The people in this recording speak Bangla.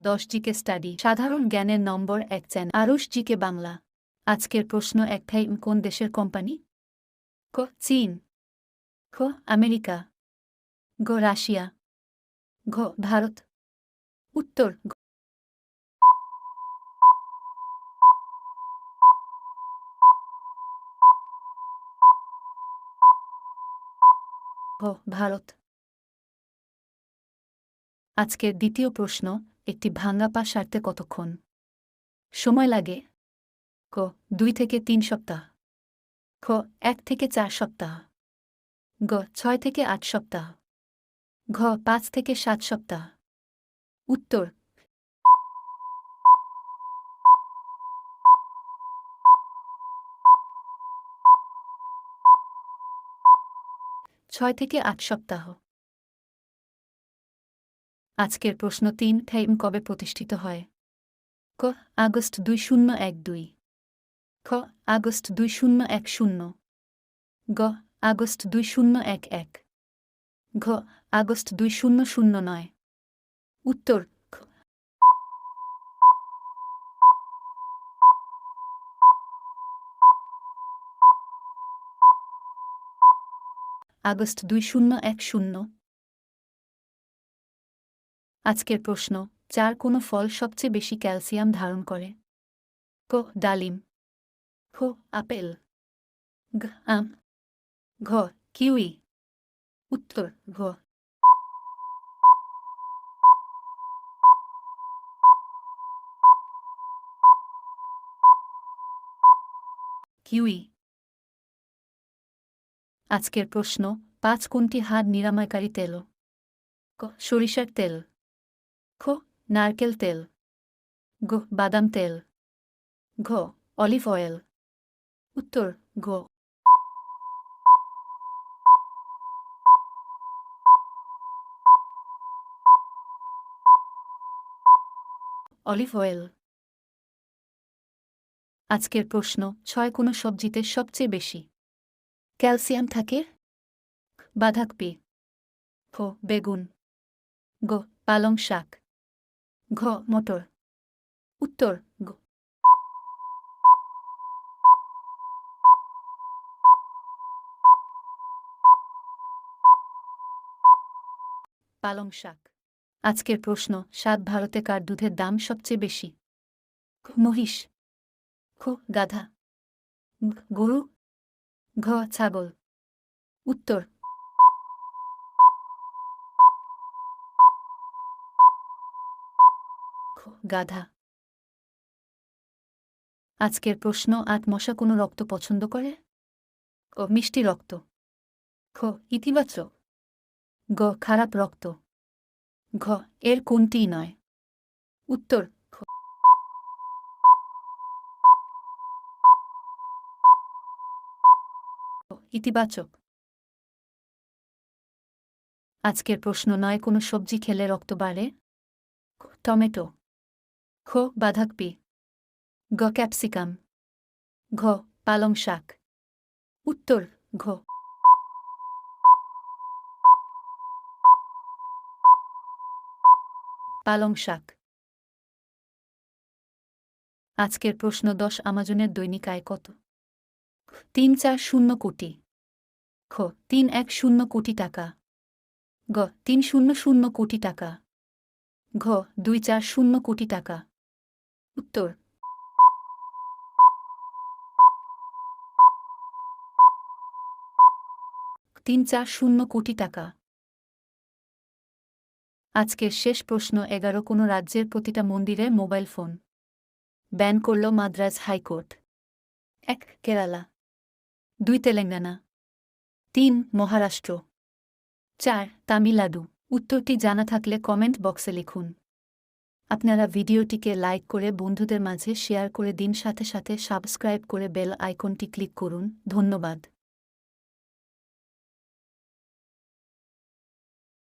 10 জিকে স্টাডি সাধারণ জ্ঞানের নম্বর 1 চ্যানেল আরুষ জিকে বাংলা। আজকের প্রশ্ন একটাই, কোন দেশের কোম্পানি? ক চীন, খ আমেরিকা, গ রাশিয়া, ঘ ভারত। উত্তর ঘ ভারত। আজকের দ্বিতীয় প্রশ্ন, একটি ভাঙা পা সারতে কতক্ষণ সময় লাগে? ক 2 থেকে 3 সপ্তাহ, খ 1 থেকে 4 সপ্তাহ, গ 6 থেকে 8 সপ্তাহ, ঘ 5 থেকে 7 সপ্তাহ। উত্তর 6 থেকে 8 সপ্তাহ। আজকের প্রশ্ন 3, টাইম কবে প্রতিষ্ঠিত হয়? ক আগস্ট 2012, খ আগস্ট 2010, গ আগস্ট 2011, ঘ আগস্ট 2009। উত্তর খ আগস্ট 2010। আজকের প্রশ্ন 4, কোন ফল সবচেয়ে বেশি ক্যালসিয়াম ধারণ করে? ক ডালিম, খ আপেল, গ আম, ঘ কিউই। উত্তর ঘ কিউই। আজকের প্রশ্ন 5, কোনটি হাড় নিরাময়কারী তেল? ক সরিষার তেল, খ নারকেল তেল, গ বাদাম তেল, ঘ অলিভ অয়েল। উত্তর ঘ অলিভ অয়েল। আজকের প্রশ্ন 6, কোন সবজিতে সবচেয়ে বেশি ক্যালসিয়াম থাকে? বাঁধাকপি, খ বেগুন, গ পালং শাক, ঘ মটর। উত্তর গ পালং শাক। আজকের প্রশ্ন 7, ভারতে কার দুধের দাম সবচেয়ে বেশি? খ মহিষ, খ গাধা, গরু, ঘ ছাগল। উত্তর খ গাধা। আজকের প্রশ্ন 8, মশা কোনো রক্ত পছন্দ করে? ক মিষ্টি রক্ত, খ ইতিবাচক, গ খারাপ রক্ত, ঘ এর কোনটিই নয়। উত্তর খ ইতিবাচক। আজকের প্রশ্ন 9, কোনো সবজি খেলে রক্ত বাড়ে? খ টমেটো, খ বাঁধাকপি, গ ক্যাপসিকাম, ঘ পালং শাক। উত্তর ঘ পালং শাক। আজকের প্রশ্ন 10, আমাজনের দৈনিক আয় কত? 340 কোটি, খ 310 কোটি টাকা, গ 300 কোটি টাকা, ঘ 240 কোটি টাকা। উত্তর 340 কোটি টাকা। আজকের শেষ প্রশ্ন 11, কোনো রাজ্যের প্রতিটা মন্দিরে মোবাইল ফোন ব্যান করল মাদ্রাজ হাইকোর্ট? 1 কেরালা, 2 তেলেঙ্গানা, 3 মহারাষ্ট্র, 4 তামিলনাড়ু। উত্তরটি জানা থাকলে কমেন্ট বক্সে লিখুন। আপনারা ভিডিওটিকে লাইক করে বন্ধুদের মাঝে শেয়ার করে দিন, সাথে সাথে সাবস্ক্রাইব করে বেল আইকনটি ক্লিক করুন। ধন্যবাদ।